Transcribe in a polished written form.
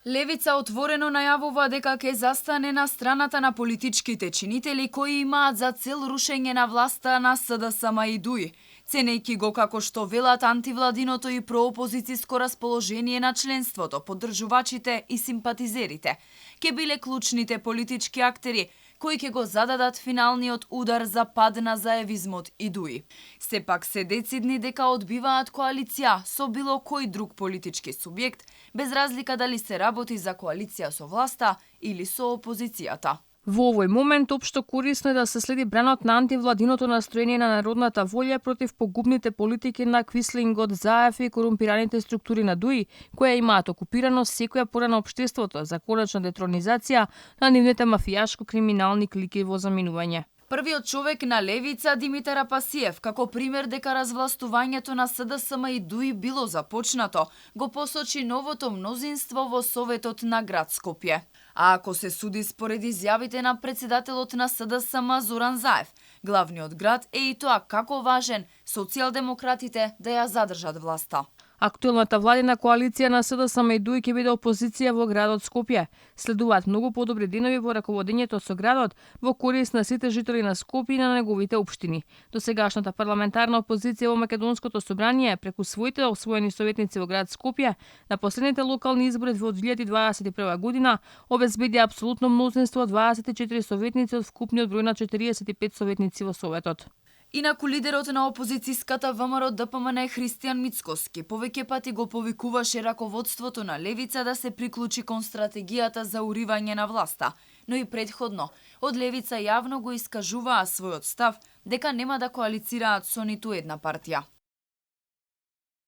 Левица отворено најавува дека ќе застане на страната на политичките чинители кои имаат за цел рушење на власта на СДСМ и ДУИ, ценејќи го како што велат антивладиното и проопозицијско расположение на членството, поддржувачите и симпатизерите, ќе биле клучните политички актери кои ќе го зададат финалниот удар за пад на заевизмот и ДУИ. Сепак се децидни дека одбиваат коалиција со било кој друг политички субјект, без разлика дали се работи за коалиција со власта или со опозицијата. Во овој момент општо корисно е да се следи бранот на антивладиното настроение на народната волја против погубните политики на Квислингот, Заев и корумпираните структури на ДУИ, кои имаат окупирано секоја пора на општеството за конечна детронизација на нивните мафијашко-криминални клики во заминување. Првиот човек на левица Димитар Апасиев, како пример дека развластувањето на СДСМ и ДУИ било започнато, го посочи новото мнозинство во Советот на град Скопје. А ако се суди според изјавите на председателот на СДСМ Зоран Заев, главниот град е и тоа како важен социјалдемократите да ја задржат власта. Актуелната владина коалиција на СДСМ и ДУИ ќе биде опозиција во градот Скопје. Следуваат многу подобри денови во раководењето со градот во корист на сите жители на Скопје и на неговите општини. Досегашната парламентарна опозиција во Македонското собрание преку своите освоени советници во град Скопје на последните локални избори во 2021 година обезбеди апсолутно мнозинство од 24 советници од вкупниот број на 45 советници во Советот. Инаку лидерот на опозицијската ВМРО ДПМН Христијан Мицкоски повеќе пати го повикуваше раководството на левица да се приклучи кон стратегијата за уривање на власта, но и претходно од левица јавно го искажуваа својот став дека нема да коалицираат со ниту една партија.